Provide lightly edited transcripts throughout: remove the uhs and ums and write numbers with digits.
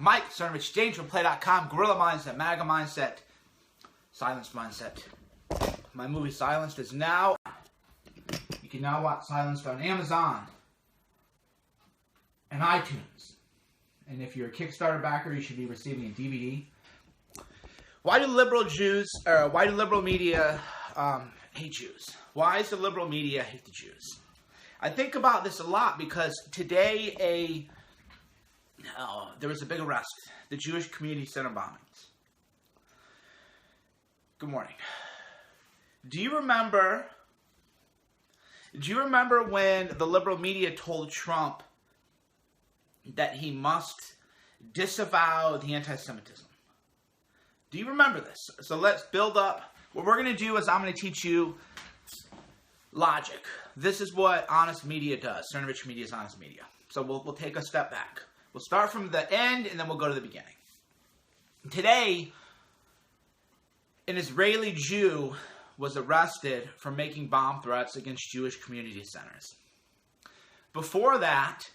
Mike, Chernovich, DangerPlay.com, Gorilla Mindset, MAGA Mindset, Silence Mindset. My movie Silenced is now. You can now watch Silenced on Amazon and iTunes. And if you're a Kickstarter backer, you should be receiving a DVD. Why do liberal media hate Jews? Why does the liberal media hate the Jews? I think about this a lot because today there was a big arrest. The Jewish Community Center bombings. Good morning. Do you remember when the liberal media told Trump that he must disavow the anti-Semitism? Do you remember this? So let's build up. What we're going to do is I'm going to teach you logic. This is what honest media does. Chernovich media is honest media. So we'll take a step back. We'll start from the end and then we'll go to the beginning. Today, an Israeli Jew was arrested for making bomb threats against Jewish community centers. Before that,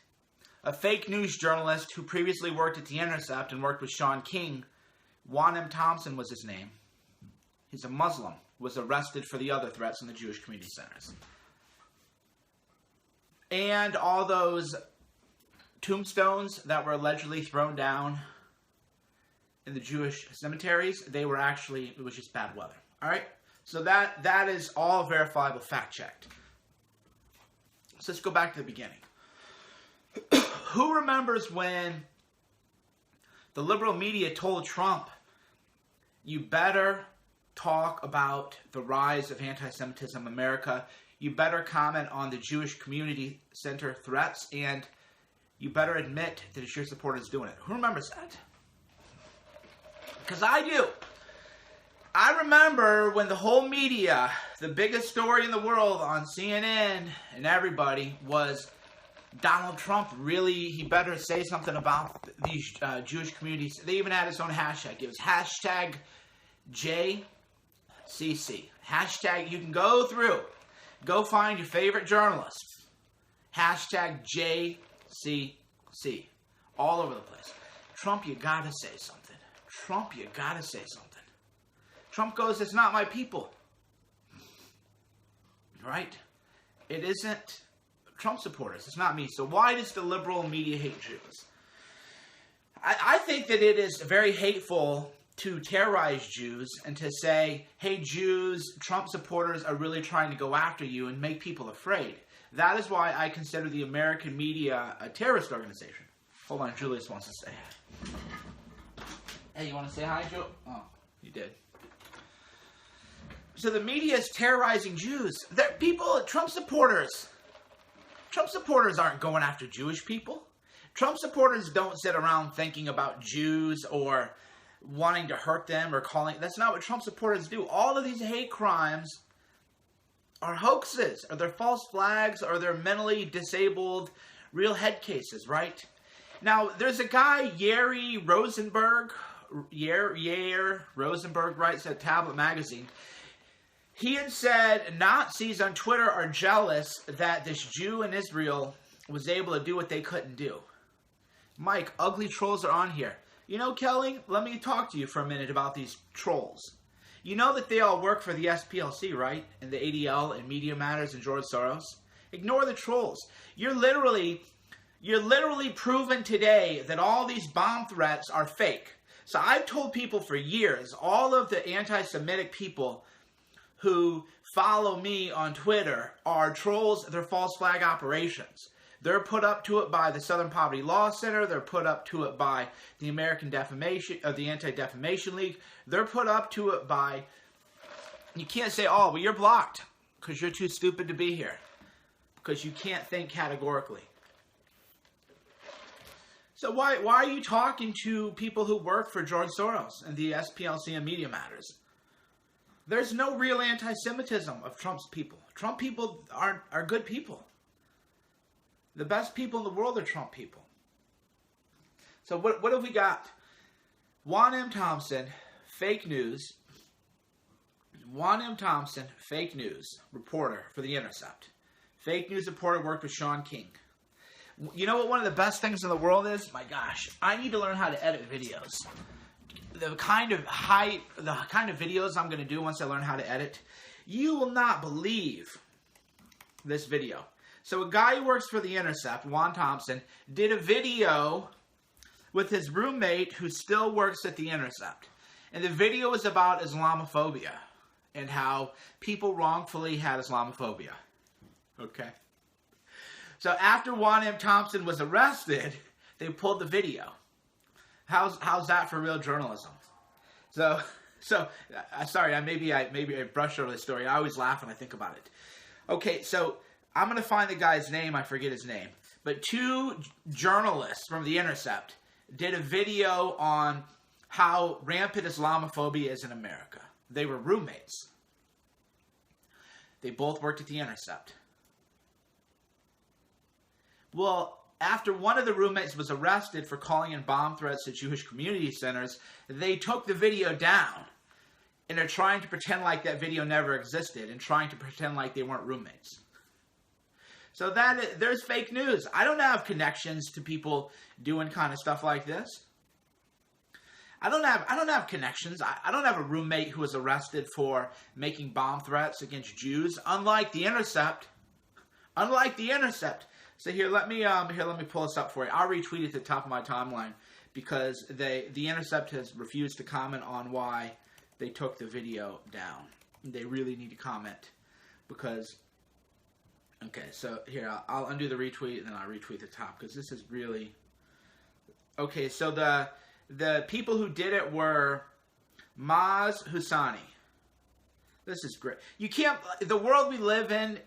a fake news journalist who previously worked at The Intercept and worked with Sean King, Juan M. Thompson was his name. He's a Muslim, was arrested for the other threats in the Jewish community centers. And all those tombstones that were allegedly thrown down in the Jewish cemeteries, they were actually, it was just bad weather. All right? So that is all verifiable, fact-checked. So let's go back to the beginning. Who remembers when the liberal media told Trump, you better talk about the rise of anti-Semitism in America, you better comment on the Jewish community center threats, and you better admit that it's your supporters doing it? Who remembers that? Because I do. I remember when the whole media, the biggest story in the world on CNN and everybody was Donald Trump he better say something about these Jewish communities. They even had its own hashtag. It was hashtag JCC. Hashtag, you can go through, go find your favorite journalists. Hashtag JCC. All over the place. Trump, you gotta say something. Trump, you gotta say something. Trump goes, it's not my people. Right? It isn't Trump supporters. It's not me. So why does the liberal media hate Jews? I think that it is very hateful to terrorize Jews and to say, hey, Jews, Trump supporters are really trying to go after you and make people afraid. That is why I consider the American media a terrorist organization. Hold on, Julius wants to say hi. Hey, you want to say hi, Joe? Oh, you did. So the media is terrorizing Jews. Trump supporters aren't going after Jewish people. Trump supporters don't sit around thinking about Jews or wanting to hurt them or calling. That's not what Trump supporters do. All of these hate crimes are hoaxes, or they're false flags, or they're mentally disabled real head cases, right? Now, there's a guy, Yair Rosenberg writes at Tablet Magazine. He had said Nazis on Twitter are jealous that this Jew in Israel was able to do what they couldn't do. Mike, ugly trolls are on here. You know, Kelly, let me talk to you for a minute about these trolls. You know that they all work for the SPLC, right? And the ADL and Media Matters and George Soros. Ignore the trolls. You're literally proven today that all these bomb threats are fake. So I've told people for years, all of the anti-Semitic people who follow me on Twitter are trolls. They're false flag operations. They're put up to it by the Southern Poverty Law Center. They're put up to it by the American the Anti-Defamation League. They're put up to it by, you can't say, oh, well, you're blocked because you're too stupid to be here. Because you can't think categorically. So why are you talking to people who work for George Soros and the SPLC and Media Matters? There's no real anti-Semitism of Trump's people. Trump people are good people. The best people in the world are Trump people. So what have we got? Juan M. Thompson, fake news. Juan M. Thompson, fake news reporter for The Intercept. Fake news reporter, worked with Sean King. You know what one of the best things in the world is? My gosh, I need to learn how to edit videos. The kind of videos I'm going to do once I learn how to edit, you will not believe this video. So a guy who works for The Intercept, Juan Thompson, did a video with his roommate who still works at The Intercept. And the video was about Islamophobia and how people wrongfully had Islamophobia. Okay. So after Juan M. Thompson was arrested, they pulled the video. How's that for real journalism? So sorry, maybe I brushed over the story. I always laugh when I think about it. Okay, so I'm going to find the guy's name. I forget his name. But 2 journalists from The Intercept did a video on how rampant Islamophobia is in America. They were roommates. They both worked at The Intercept. Well, after one of the roommates was arrested for calling in bomb threats to Jewish community centers, they took the video down. And they're trying to pretend like that video never existed and trying to pretend like they weren't roommates. So there's fake news. I don't have connections to people doing kind of stuff like this. I don't have connections. I don't have a roommate who was arrested for making bomb threats against Jews. Unlike The Intercept. So here, let me pull this up for you. I'll retweet it at the top of my timeline because The Intercept has refused to comment on why they took the video down. They really need to comment because. Okay, so here I'll undo the retweet and then I'll retweet the top because this is really. Okay, so the people who did it were Maz Husani. This is great. You can't. The world we live in.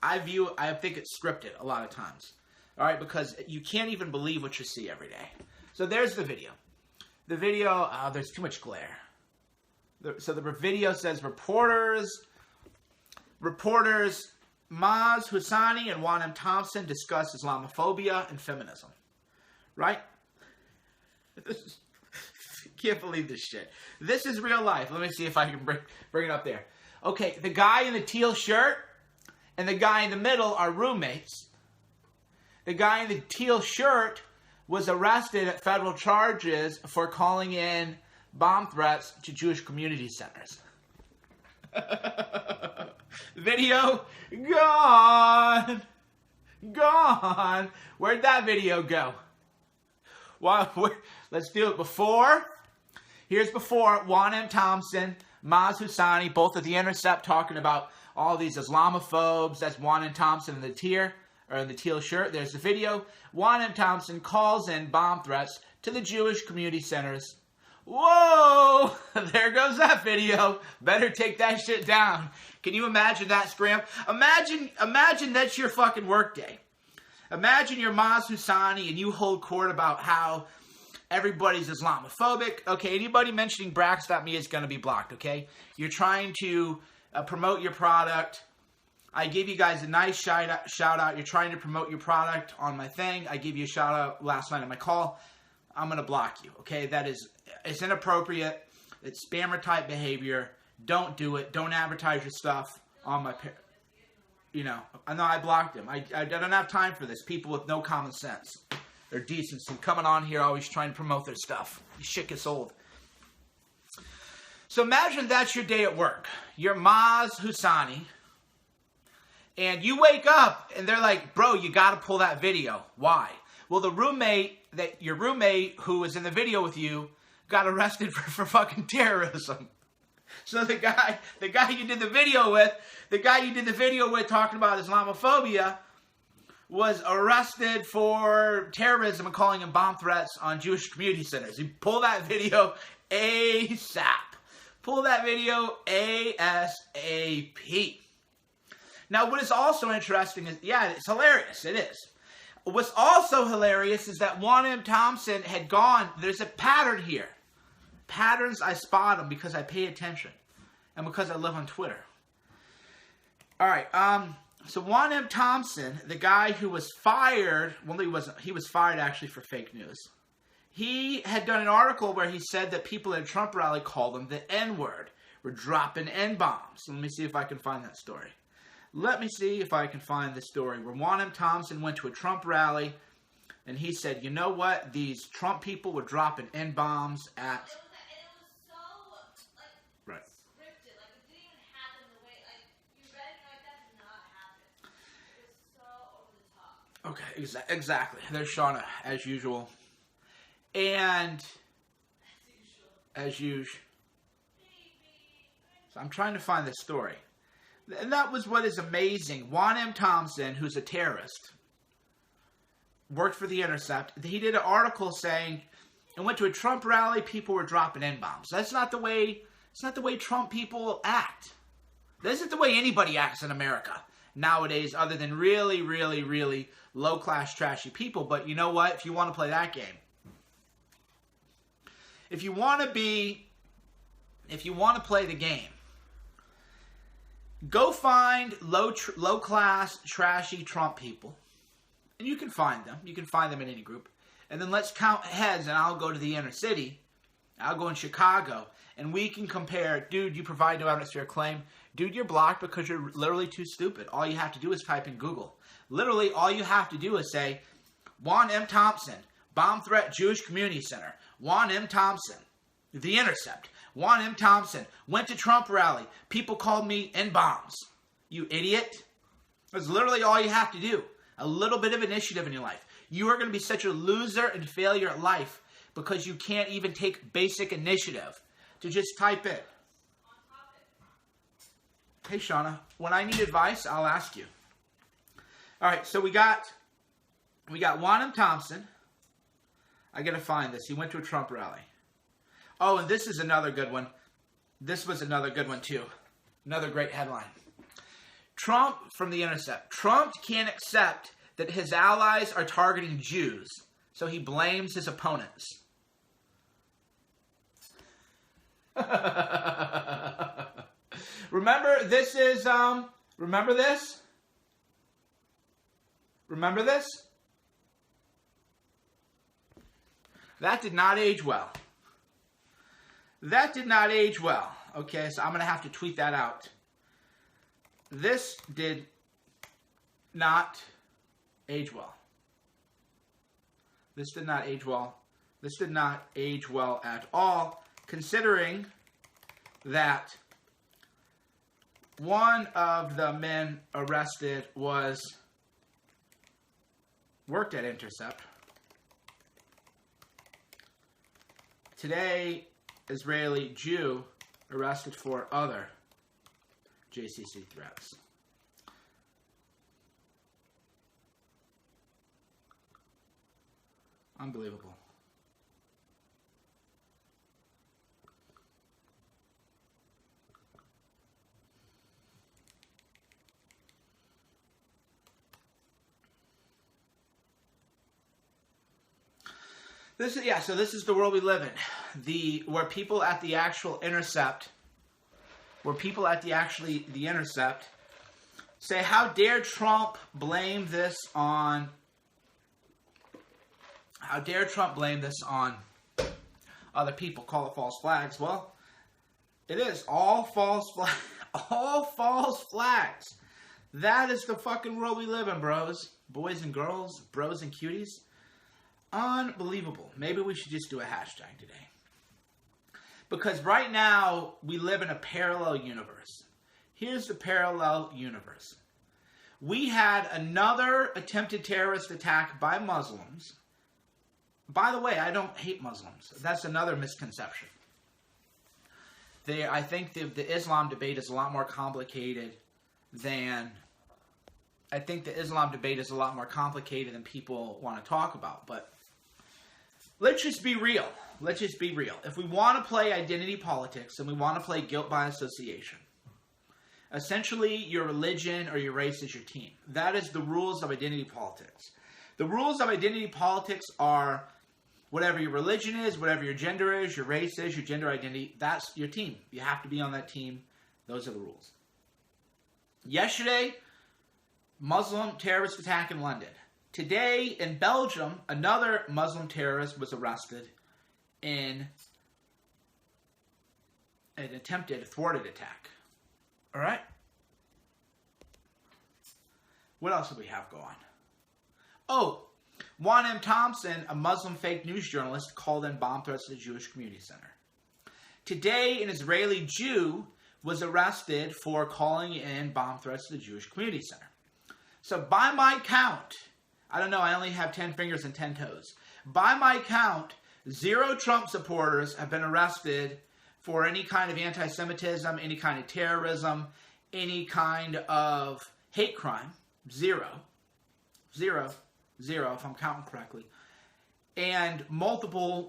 I think it's scripted a lot of times. All right, because you can't even believe what you see every day. So there's the video. The video, there's too much glare. So the video says reporters, Maz Husani and Juan M. Thompson discuss Islamophobia and feminism. Right? Can't believe this shit. This is real life. Let me see if I can bring it up there. Okay, the guy in the teal shirt and the guy in the middle are roommates. The guy in the teal shirt was arrested at federal charges for calling in bomb threats to Jewish community centers. Video gone. Gone. Where'd that video go? Well, let's do it before. Here's before. Juan M. Thompson, Maz Husani, both at The Intercept talking about all these Islamophobes. That's Juan M. Thompson in the teal shirt. There's the video. Juan M. Thompson calls in bomb threats to the Jewish community centers. Whoa! There goes that video. Better take that shit down. Can you imagine that scram? Imagine that's your fucking workday. Imagine you're Maz Husani and you hold court about how everybody's Islamophobic. Okay, anybody mentioning Brax.me is going to be blocked, okay? You're trying to promote your product. I gave you guys a nice shout out. You're trying to promote your product on my thing. I gave you a shout out last night on my call. I'm going to block you, okay? It's inappropriate. It's spammer type behavior. Don't do it. Don't advertise your stuff on my, I know I blocked him. I don't have time for this. People with no common sense or decency coming on here always trying to promote their stuff. This shit gets old. So imagine that's your day at work. You're Maz Husani. And you wake up and they're like, bro, you got to pull that video. Why? Well, your roommate who was in the video with you got arrested for fucking terrorism. So the guy you did the video with talking about Islamophobia was arrested for terrorism and calling in bomb threats on Jewish community centers. You pull that video ASAP. Pull that video ASAP. Now, what is also interesting is, yeah, it's hilarious. It is. What's also hilarious is that Juan M. Thompson had gone, there's a pattern here. Patterns, I spot them because I pay attention. And because I live on Twitter. Alright, so Juan M. Thompson, the guy who was fired, well, he was fired actually for fake news. He had done an article where he said that people at a Trump rally called him the N-word. We're dropping N-bombs. Let me see if I can find that story. Let me see if I can find the story where Juan M. Thompson went to a Trump rally And he said, you know what? These Trump people were dropping N-bombs at... It was so, like, right. scripted. Like, it didn't even happen the way, like, you read it, like, that did not happen. It was so over the top. Okay, exactly. There's Shauna, as usual. And... As usual. So I'm trying to find this story. And that was what is amazing. Juan M. Thompson, who's a terrorist, worked for The Intercept. He did an article saying, and went to a Trump rally, people were dropping N-bombs. That's not the way, it's not the way Trump people act. This isn't the way anybody acts in America nowadays, other than really, really, really low-class, trashy people. But you know what? If you want to play that game, if you want to play the game, go find low-class, trashy Trump people. And you can find them. You can find them in any group. And then let's count heads, and I'll go to the inner city. I'll go in Chicago. And we can compare, dude, you provide no evidence for your claim. Dude, you're blocked because you're literally too stupid. All you have to do is type in Google. Literally, all you have to do is say, Juan M. Thompson, bomb threat Jewish community center. Juan M. Thompson, The Intercept. Juan M. Thompson, went to Trump rally. People called me N-bombs. You idiot. That's literally all you have to do. A little bit of initiative in your life. You are going to be such a loser and failure at life because you can't even take basic initiative to just type in. Hey, Shauna, when I need advice, I'll ask you. All right, so we got Juan M. Thompson. I got to find this. He went to a Trump rally. Oh, and this is another good one. This was another good one, too. Another great headline. Trump, from The Intercept. Trump can't accept that his allies are targeting Jews, so he blames his opponents. Remember, this is, remember this? Remember this? That did not age well. That did not age well. Okay, so I'm going to have to tweet that out. This did not age well. This did not age well. This did not age well at all, considering that one of the men arrested worked at Intercept. Today, Israeli Jew arrested for other JCC threats. Unbelievable. So this is the world we live in. Where people at the actual Intercept, the Intercept say, how dare Trump blame this on other people, call it false flags. Well, it is all false flags. That is the fucking world we live in, bros. Boys and girls, bros and cuties. Unbelievable. Maybe we should just do a hashtag today. Because right now, we live in a parallel universe. Here's the parallel universe. We had another attempted terrorist attack by Muslims. By the way, I don't hate Muslims. That's another misconception. I think the Islam debate is a lot more complicated than... I think the Islam debate is a lot more complicated than people want to talk about. But let's just be real. Let's just be real. If we want to play identity politics and we want to play guilt by association, essentially your religion or your race is your team. That is the rules of identity politics. The rules of identity politics are whatever your religion is, whatever your gender is, your race is, your gender identity, that's your team. You have to be on that team. Those are the rules. Yesterday, Muslim terrorist attack in London. Today, in Belgium, another Muslim terrorist was arrested in an attempted thwarted attack. All right? What else do we have going on? Oh, Juan M. Thompson, a Muslim fake news journalist, called in bomb threats to the Jewish Community Center. Today, an Israeli Jew was arrested for calling in bomb threats to the Jewish Community Center. So by my count, I don't know, I only have 10 fingers and 10 toes. By my count, 0 Trump supporters have been arrested for any kind of anti-Semitism, any kind of terrorism, any kind of hate crime. 0. 0. 0, if I'm counting correctly. And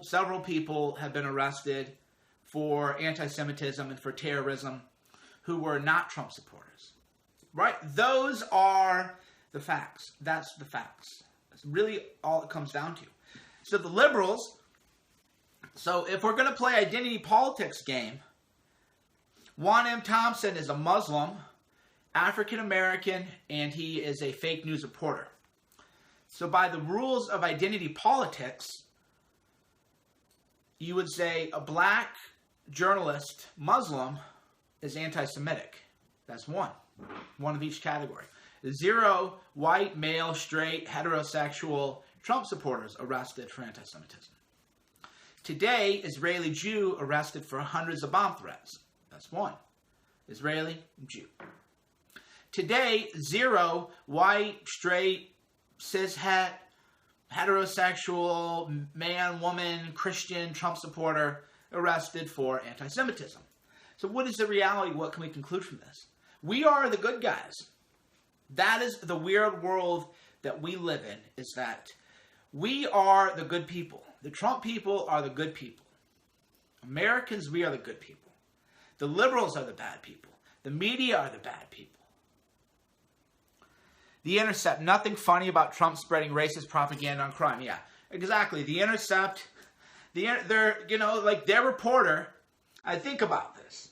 several people have been arrested for anti-Semitism and for terrorism who were not Trump supporters. Right? Those are the facts. That's the facts. That's really all it comes down to. So the liberals, so if we're going to play identity politics game, Juan M. Thompson is a Muslim, African American, and he is a fake news reporter. So by the rules of identity politics, you would say a black journalist, Muslim, is anti-Semitic. That's one. One of each category. 0 white, male, straight, heterosexual Trump supporters arrested for anti-Semitism. Today, Israeli Jew arrested for hundreds of bomb threats. That's one. Israeli Jew. Today, 0 white, straight, cishet, heterosexual, man, woman, Christian, Trump supporter arrested for anti-Semitism. So what is the reality? What can we conclude from this? We are the good guys. That is the weird world that we live in, is that we are the good people. The Trump people are the good people. Americans, we are the good people. The liberals are the bad people. The media are the bad people. The Intercept, nothing funny about Trump spreading racist propaganda on crime. Yeah, exactly. The Intercept, their reporter, I think about this.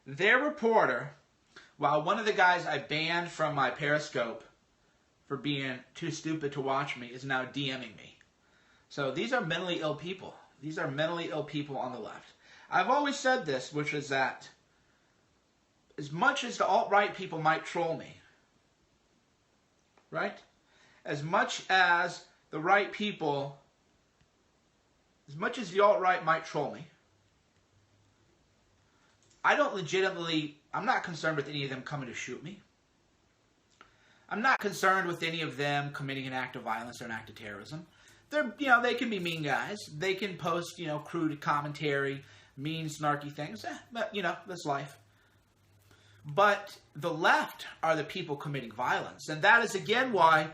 Their reporter, while one of the guys I banned from my Periscope for being too stupid to watch me is now DMing me. So these are mentally ill people. These are mentally ill people on the left. I've always said this, which is that as much as the alt-right people might troll me, right? As much as the right people, as much as the alt-right might troll me, I'm not concerned with any of them coming to shoot me. I'm not concerned with any of them committing an act of violence or an act of terrorism. They can be mean guys. They can post, crude commentary, mean, snarky things. But, that's life. But the left are the people committing violence. And that is, again, why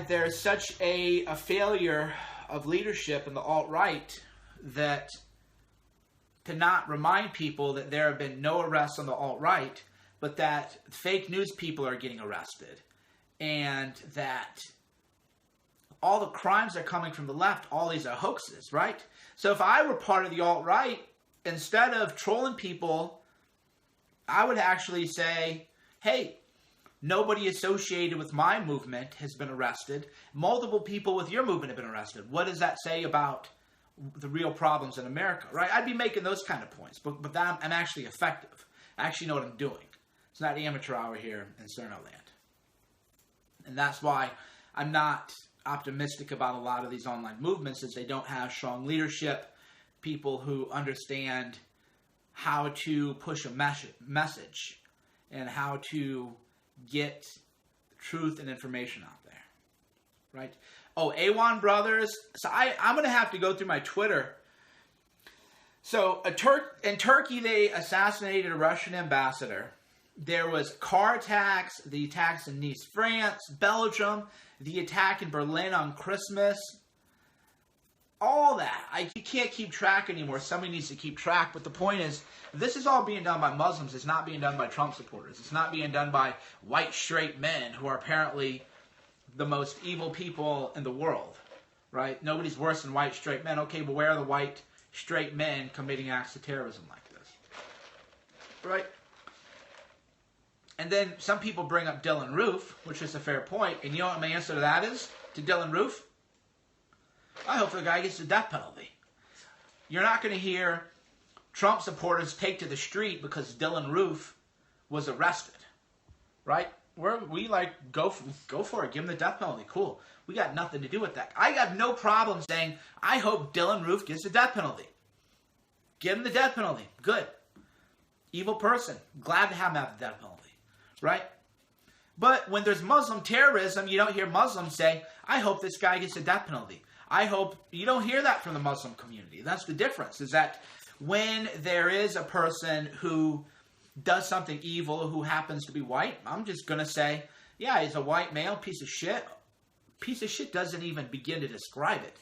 there's such a failure of leadership in the alt-right, that to not remind people that there have been no arrests on the alt-right, but that fake news people are getting arrested. And that all the crimes are coming from the left. All these are hoaxes, right? So if I were part of the alt-right, instead of trolling people, I would actually say, hey, nobody associated with my movement has been arrested. Multiple people with your movement have been arrested. What does that say about the real problems in America, right? I'd be making those kind of points, but I'm actually effective. I actually know what I'm doing. It's not amateur hour here in Cerno land. And that's why I'm not optimistic about a lot of these online movements, is they don't have strong leadership, people who understand how to push a message and how to get truth and information out there, right? Oh, A1 Brothers. So I'm going to have to go through my Twitter. So in Turkey, they assassinated a Russian ambassador. There was car attacks, the attacks in Nice, France, Belgium, the attack in Berlin on Christmas. All that. You can't keep track anymore. Somebody needs to keep track. But the point is, this is all being done by Muslims. It's not being done by Trump supporters. It's not being done by white, straight men who are apparently the most evil people in the world, right? Nobody's worse than white, straight men. Okay, but where are the white, straight men committing acts of terrorism like this? Right? And then some people bring up Dylan Roof, which is a fair point. And you know what my answer to that is? To Dylan Roof? I hope the guy gets the death penalty. You're not going to hear Trump supporters take to the street because Dylan Roof was arrested, right? we like go for it. Give him the death penalty. Cool. We got nothing to do with that. I have no problem saying I hope Dylan Roof gets the death penalty. Give him the death penalty. Good. Evil person. Glad to have him have the death penalty. Right? But when there's Muslim terrorism, you don't hear Muslims say, I hope this guy gets the death penalty. I hope you don't hear that from the Muslim community. That's the difference, is that when there is a person who does something evil who happens to be white, I'm just going to say, yeah, he's a white male, piece of shit. Piece of shit doesn't even begin to describe it.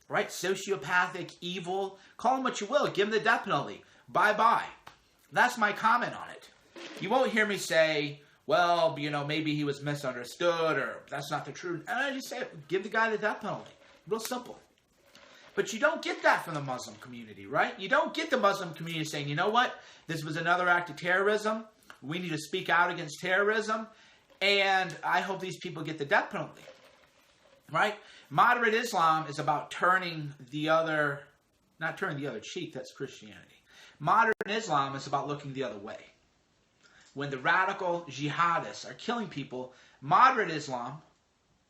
Right? Sociopathic, evil, call him what you will. Give him the death penalty. Bye-bye. That's my comment on it. You won't hear me say, well, you know, maybe he was misunderstood or that's not the truth. And I just say, give the guy the death penalty. Real simple. But you don't get that from the Muslim community, right? You don't get the Muslim community saying, you know what? This was another act of terrorism. We need to speak out against terrorism. And I hope these people get the death penalty. Right? Moderate Islam is about turning the other, not turning the other cheek, that's Christianity. Moderate Islam is about looking the other way. When the radical jihadists are killing people, moderate Islam,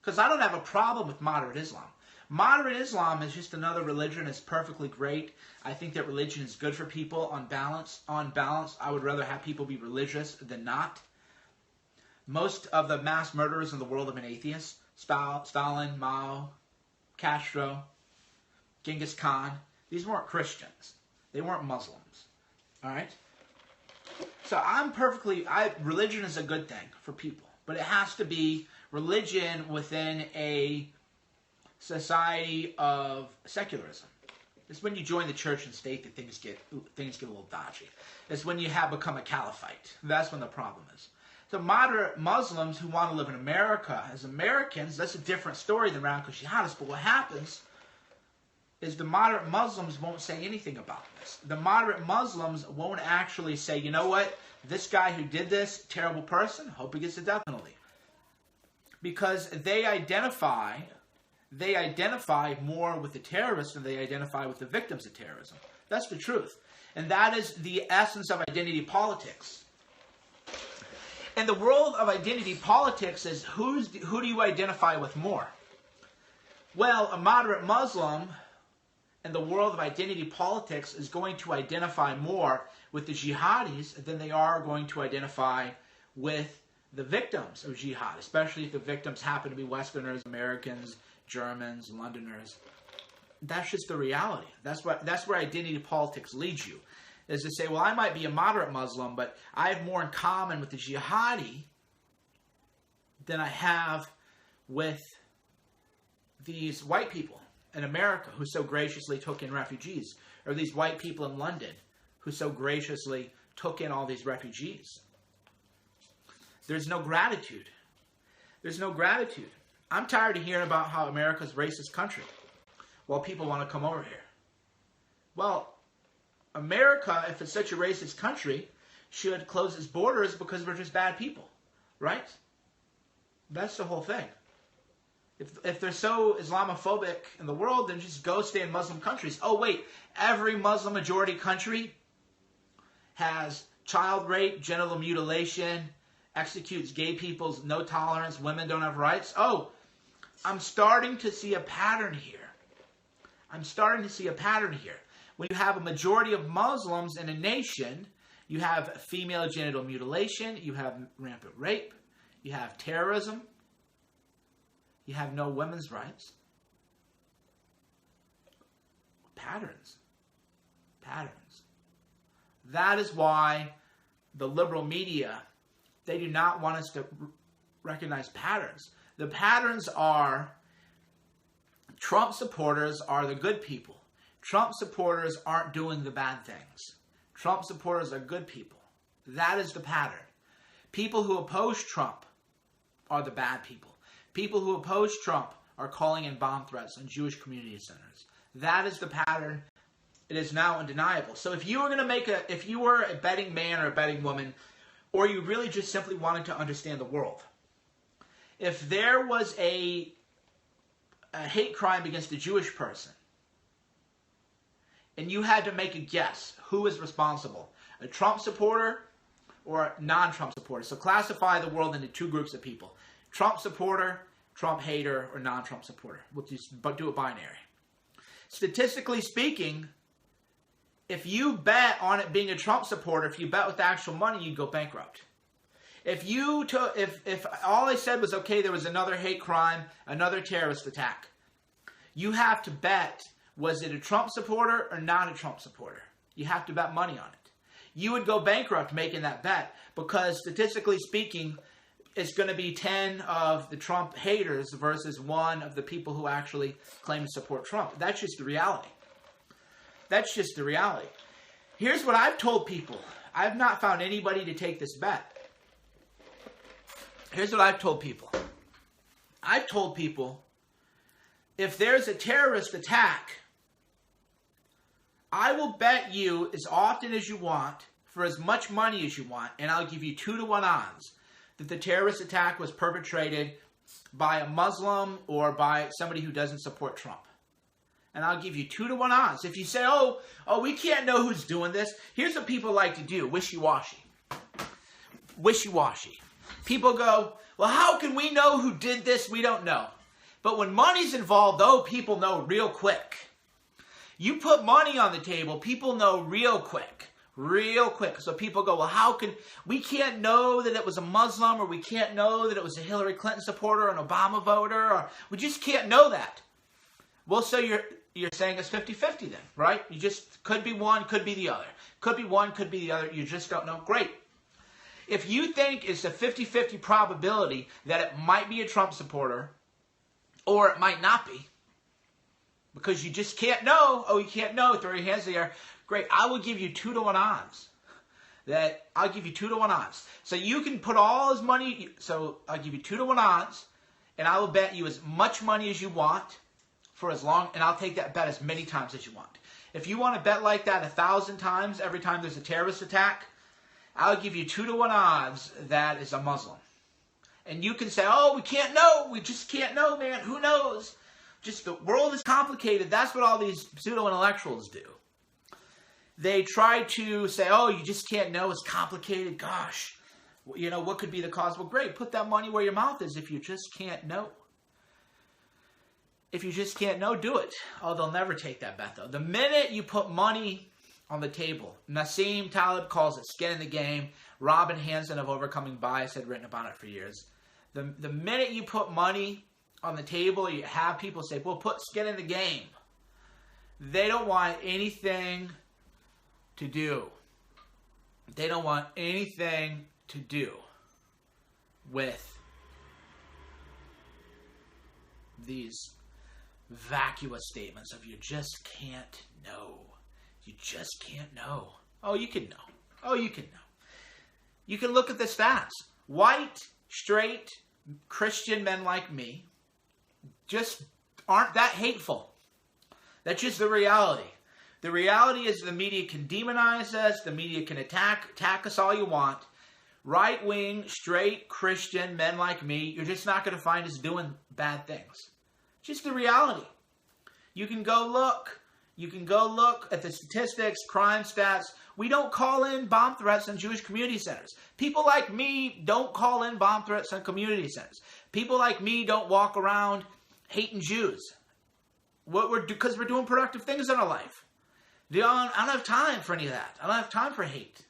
because I don't have a problem with moderate Islam. Moderate Islam is just another religion. It's perfectly great. I think that religion is good for people on balance. On balance, I would rather have people be religious than not. Most of the mass murderers in the world have been atheists. Stalin, Mao, Castro, Genghis Khan. These weren't Christians. They weren't Muslims. All right? So religion is a good thing for people. But it has to be religion within a society of secularism. It's when you join the church and state that things get a little dodgy. It's when you have become a caliphate. That's when the problem is. So moderate Muslims who want to live in America as Americans, that's a different story than radical jihadists. But what happens is the moderate Muslims won't say anything about this. The moderate Muslims won't actually say, you know what, this guy who did this, terrible person, hope he gets the death penalty. Because they identify more with the terrorists than they identify with the victims of terrorism. That's the truth. And that is the essence of identity politics. And the world of identity politics is who do you identify with more? Well, a moderate Muslim in the world of identity politics is going to identify more with the jihadis than they are going to identify with the victims of jihad, especially if the victims happen to be Westerners, Americans, Germans, Londoners. That's just the reality. That's where identity politics leads you. Is to say, well, I might be a moderate Muslim, but I have more in common with the jihadi than I have with these white people in America who so graciously took in refugees, or these white people in London who so graciously took in all these refugees. There's no gratitude. There's no gratitude. I'm tired of hearing about how America's a racist country while people want to come over here. Well, America, if it's such a racist country, should close its borders because we're just bad people, right? That's the whole thing. If they're so Islamophobic in the world, then just go stay in Muslim countries. Oh, wait, every Muslim majority country has child rape, genital mutilation, executes gay people, no tolerance, women don't have rights. Oh, I'm starting to see a pattern here. When you have a majority of Muslims in a nation, you have female genital mutilation, you have rampant rape, you have terrorism, you have no women's rights. Patterns. That is why the liberal media, they do not want us to recognize patterns. The patterns are Trump supporters are the good people. Trump supporters aren't doing the bad things. Trump supporters are good people. That is the pattern. People who oppose Trump are the bad people. People who oppose Trump are calling in bomb threats on Jewish community centers. That is the pattern. It is now undeniable. So if you were a betting man or a betting woman, or you really just simply wanted to understand the world, if there was a hate crime against a Jewish person, and you had to make a guess who is responsible, a Trump supporter or non-Trump supporter. So classify the world into two groups of people. Trump supporter, Trump hater, or non-Trump supporter. We'll just do a binary. Statistically speaking, if you bet on it being a Trump supporter, if you bet with actual money, you'd go bankrupt. If all I said was, okay, there was another hate crime, another terrorist attack, you have to bet, was it a Trump supporter or not a Trump supporter? You have to bet money on it. You would go bankrupt making that bet because statistically speaking, it's going to be 10 of the Trump haters versus 1 of the people who actually claim to support Trump. That's just the reality. That's just the reality. Here's what I've told people. I've not found anybody to take this bet. Here's what I've told people. I've told people, if there's a terrorist attack, I will bet you as often as you want, for as much money as you want, and I'll give you 2-to-1 odds that the terrorist attack was perpetrated by a Muslim or by somebody who doesn't support Trump. And I'll give you 2-to-1 odds. If you say, oh, we can't know who's doing this, here's what people like to do, wishy-washy. Wishy-washy. People go, well, how can we know who did this? We don't know. But when money's involved, people know real quick. You put money on the table, people know real quick. Real quick. So people go, well, we can't know that it was a Muslim, or we can't know that it was a Hillary Clinton supporter, an Obama voter, or we just can't know that. Well, so you're saying it's 50-50 then, right? You just, could be one, could be the other. Could be one, could be the other. You just don't know. Great. If you think it's a 50-50 probability that it might be a Trump supporter, or it might not be, because you just can't know. Oh, you can't know. Throw your hands in the air. Great. I will give you 2-to-1 odds. I'll give you 2-to-1 odds. So you can put all his money. So I'll give you 2-to-1 odds, and I will bet you as much money as you want for as long, and I'll take that bet as many times as you want. If you want to bet like that 1,000 times every time there's a terrorist attack, I'll give you 2-to-1 odds that is a Muslim. And you can say, oh, we can't know. We just can't know, man. Who knows? Just the world is complicated. That's what all these pseudo-intellectuals do. They try to say, oh, you just can't know. It's complicated. Gosh, what could be the cause? Well, great. Put that money where your mouth is if you just can't know. If you just can't know, do it. Oh, they'll never take that bet, though. The minute you put money on the table, Nassim Taleb calls it skin in the game. Robin Hanson of Overcoming Bias had written about it for years. The minute you put money on the table, you have people say, well, put skin in the game. They don't want anything to do. They don't want anything to do with these vacuous statements of you just can't know. You just can't know. Oh, you can know. Oh, you can know. You can look at the stats. White, straight, Christian men like me just aren't that hateful. That's just the reality. The reality is the media can demonize us. The media can attack us all you want. Right-wing, straight, Christian men like me, you're just not going to find us doing bad things. Just the reality. You can go look. You can go look at the statistics, crime stats. We don't call in bomb threats on Jewish community centers. People like me don't call in bomb threats on community centers. People like me don't walk around hating Jews. Because we're doing productive things in our life. I don't have time for any of that. I don't have time for hate.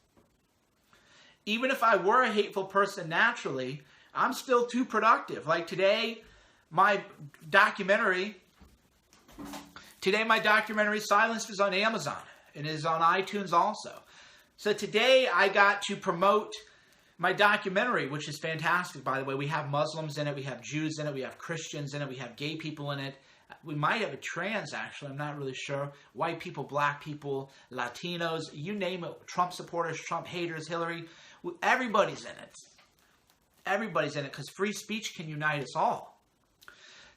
Even if I were a hateful person naturally, I'm still too productive. Like today, my documentary Silenced is on Amazon. It is on iTunes also. So today I got to promote my documentary, which is fantastic, by the way. We have Muslims in it. We have Jews in it. We have Christians in it. We have gay people in it. We might have a trans, actually. I'm not really sure. White people, black people, Latinos, you name it. Trump supporters, Trump haters, Hillary. Everybody's in it. Everybody's in it because free speech can unite us all.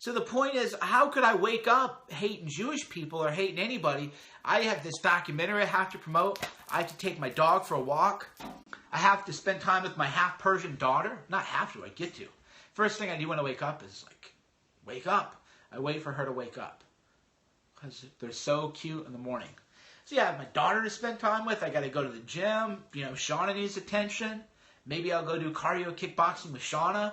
So the point is, how could I wake up hating Jewish people or hating anybody? I have this documentary I have to promote. I have to take my dog for a walk. I have to spend time with my half-Persian daughter. Not have to, I get to. First thing I do when I wake up is wake up. I wait for her to wake up because they're so cute in the morning. So yeah, I have my daughter to spend time with. I got to go to the gym. You know, Shauna needs attention. Maybe I'll go do cardio kickboxing with Shauna.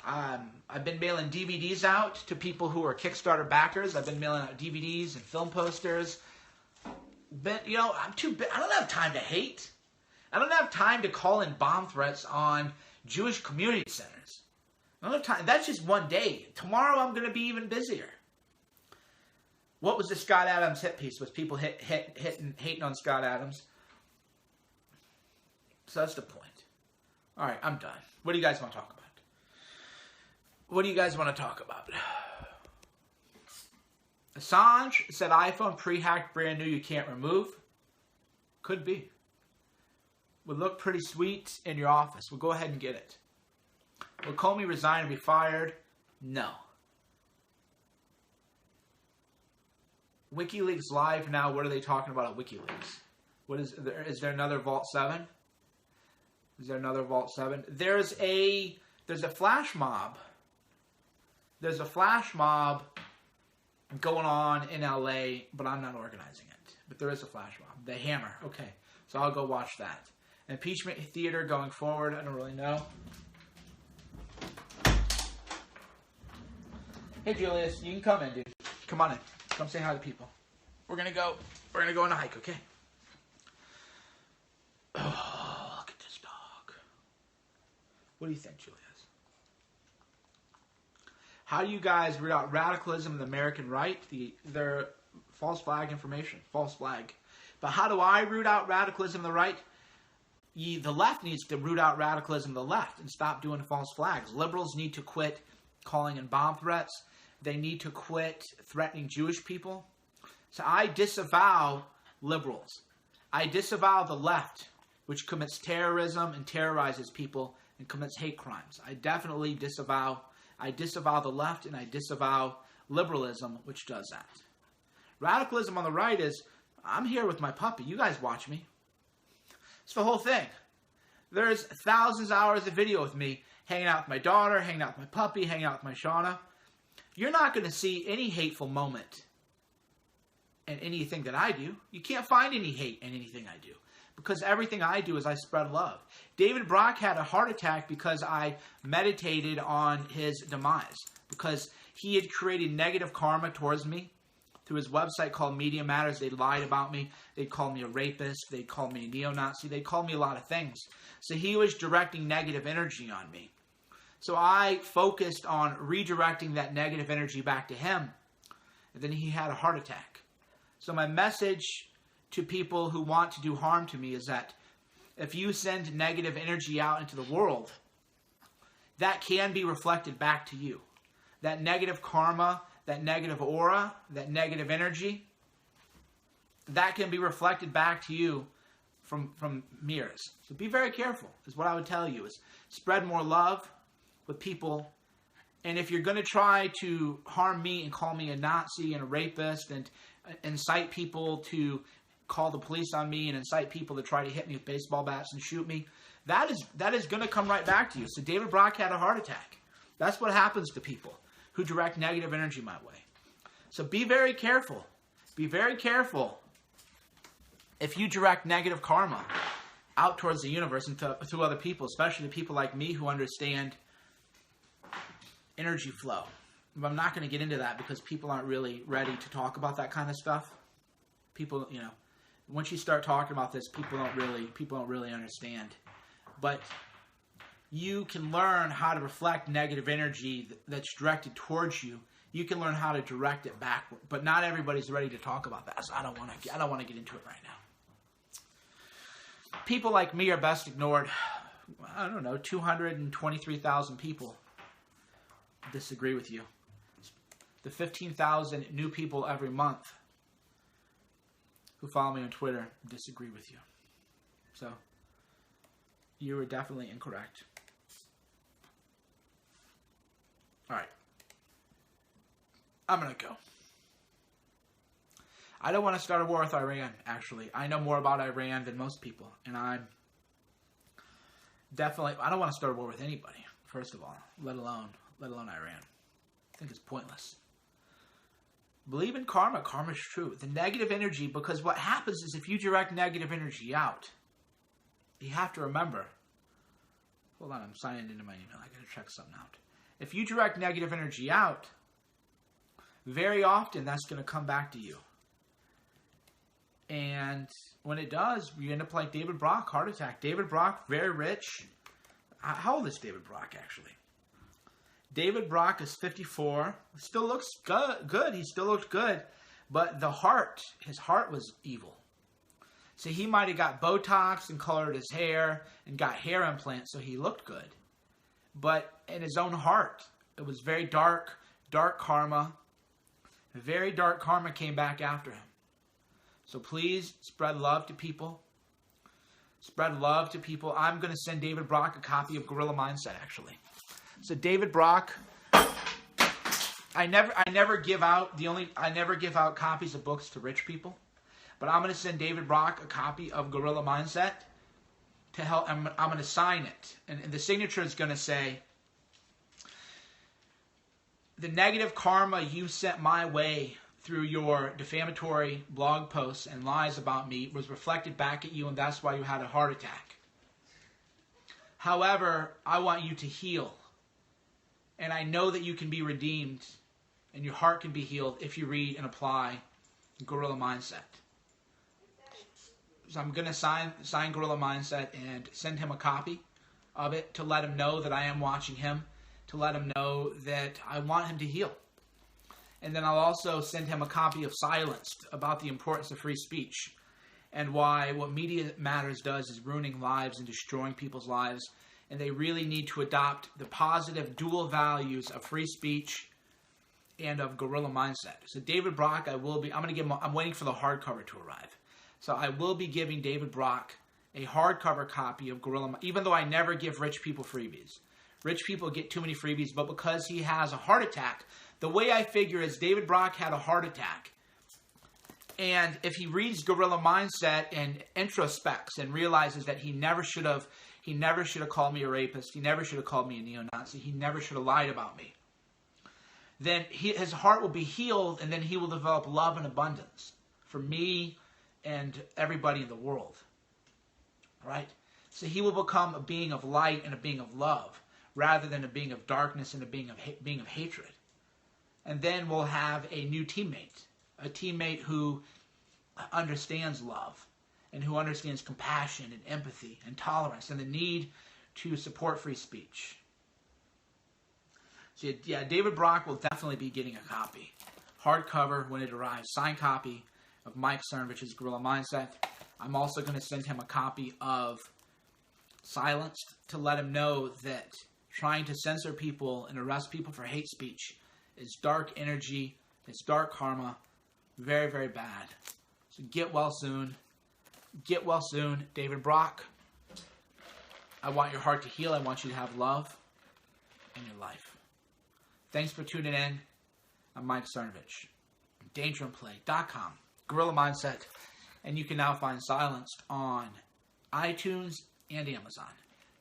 I've been mailing DVDs out to people who are Kickstarter backers. I've been mailing out DVDs and film posters. But, you know, I don't have time to hate. I don't have time to call in bomb threats on Jewish community centers. I don't have time. That's just one day. Tomorrow I'm going to be even busier. What was the Scott Adams hit piece? Was people hating on Scott Adams? So that's the point. All right, I'm done. What do you guys want to talk about? What do you guys want to talk about? Assange said iPhone pre-hacked brand new you can't remove. Could be. Would look pretty sweet in your office. We'll go ahead and get it. Will Comey resign and be fired? No. WikiLeaks live now. What are they talking about at WikiLeaks? What is there another Vault 7? Is there another Vault 7? There's a flash mob. There's a flash mob going on in LA, but I'm not organizing it. But there is a flash mob. The Hammer. Okay. So I'll go watch that. Impeachment theater going forward. I don't really know. Hey Julius, you can come in, dude. Come on in. Come say hi to people. We're gonna go on a hike, okay? Oh, look at this dog. What do you think, Julius? How do you guys root out radicalism in the American right? Their false flag information. False flag. But how do I root out radicalism in the right? The left needs to root out radicalism in the left and stop doing false flags. Liberals need to quit calling in bomb threats. They need to quit threatening Jewish people. So I disavow liberals. I disavow the left, which commits terrorism and terrorizes people and commits hate crimes. I definitely disavow. I disavow the left and I disavow liberalism, which does that. Radicalism on the right is, I'm here with my puppy. You guys watch me. It's the whole thing. There's thousands of hours of video with me hanging out with my daughter, hanging out with my puppy, hanging out with my Shauna. You're not going to see any hateful moment in anything that I do. You can't find any hate in anything I do. Because everything I do is I spread love. David Brock had a heart attack because I meditated on his demise. Because he had created negative karma towards me. Through his website called Media Matters, they lied about me. They called me a rapist. They called me a neo-Nazi. They called me a lot of things. So he was directing negative energy on me. So I focused on redirecting that negative energy back to him. And then he had a heart attack. So my message to people who want to do harm to me is that if you send negative energy out into the world, that can be reflected back to you. That negative karma, that negative aura, that negative energy, that can be reflected back to you from mirrors. So be very careful, is what I would tell you, is spread more love with people. And if you're going to try to harm me and call me a Nazi and a rapist and incite people to call the police on me and incite people to try to hit me with baseball bats and shoot me, that is going to come right back to you. So David Brock had a heart attack. That's what happens to people who direct negative energy my way. So be very careful. Be very careful if you direct negative karma out towards the universe and to other people, especially to people like me who understand energy flow. But I'm not going to get into that because people aren't really ready to talk about that kind of stuff. People, you know, once you start talking about this, people don't really understand. But you can learn how to reflect negative energy that's directed towards you. You can learn how to direct it backward. But not everybody's ready to talk about that. So I don't want to get into it right now. People like me are best ignored. I don't know, 223,000 people disagree with you. The 15,000 new people every month who follow me on Twitter disagree with you. So you were definitely incorrect. All right. I'm going to go. I don't want to start a war with Iran, actually. I know more about Iran than most people. And I don't want to start a war with anybody, first of all, let alone Iran. I think it's pointless. Believe in karma. Karma is true. The negative energy, because what happens is if you direct negative energy out, you have to remember. Hold on, I'm signing into my email. I got to check something out. If you direct negative energy out, very often that's going to come back to you. And when it does, you end up like David Brock, heart attack. David Brock, very rich. How old is David Brock, actually? David Brock is 54. Still looks good. He still looked good. But his heart was evil. So he might have got Botox and colored his hair and got hair implants so he looked good. But in his own heart, it was very dark karma. Very dark karma came back after him. So please spread love to people. Spread love to people. I'm going to send David Brock a copy of Gorilla Mindset, actually. So David Brock, I never give out copies of books to rich people, but I'm going to send David Brock a copy of Gorilla Mindset to help. I'm going to sign it, and the signature is going to say, "The negative karma you sent my way through your defamatory blog posts and lies about me was reflected back at you, and that's why you had a heart attack. However, I want you to heal. And I know that you can be redeemed and your heart can be healed if you read and apply Gorilla Mindset." So I'm going to sign Gorilla Mindset and send him a copy of it to let him know that I am watching him, to let him know that I want him to heal. And then I'll also send him a copy of Silenced about the importance of free speech and why what Media Matters does is ruining lives and destroying people's lives. And they really need to adopt the positive dual values of free speech and of Gorilla Mindset. So David Brock, I'm waiting for the hardcover to arrive. So I will be giving David Brock a hardcover copy of Gorilla Mindset, even though I never give rich people freebies. Rich people get too many freebies, but because he has a heart attack, the way I figure is David Brock had a heart attack. And if he reads Gorilla Mindset and introspects and realizes that he never should have called me a rapist, he never should have called me a neo-Nazi, he never should have lied about me, then his heart will be healed, and then he will develop love and abundance for me and everybody in the world. Right? So he will become a being of light and a being of love, rather than a being of darkness and a being of hatred. And then we'll have a new teammate, a teammate who understands love and who understands compassion and empathy and tolerance and the need to support free speech. So yeah, David Brock will definitely be getting a copy. Hardcover when it arrives. Signed copy of Mike Cernovich's Gorilla Mindset. I'm also going to send him a copy of Silenced to let him know that trying to censor people and arrest people for hate speech is dark energy, it's dark karma, very, very bad. So get well soon. Get well soon, David Brock. I want your heart to heal. I want you to have love in your life. Thanks for tuning in. I'm Mike Cernovich. DangerandPlay.com. Gorilla Mindset. And you can now find Silenced on iTunes and Amazon.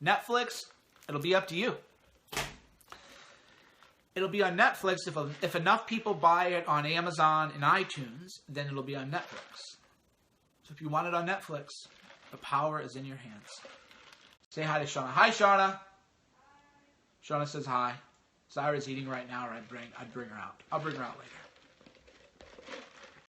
Netflix, it'll be up to you. It'll be on Netflix. If enough people buy it on Amazon and iTunes, then it'll be on Netflix. So if you want it on Netflix, the power is in your hands. Say hi to Shauna. Hi, Shauna. Shauna says hi. Zyra's eating right now, or I'd bring her out. I'll bring her out later.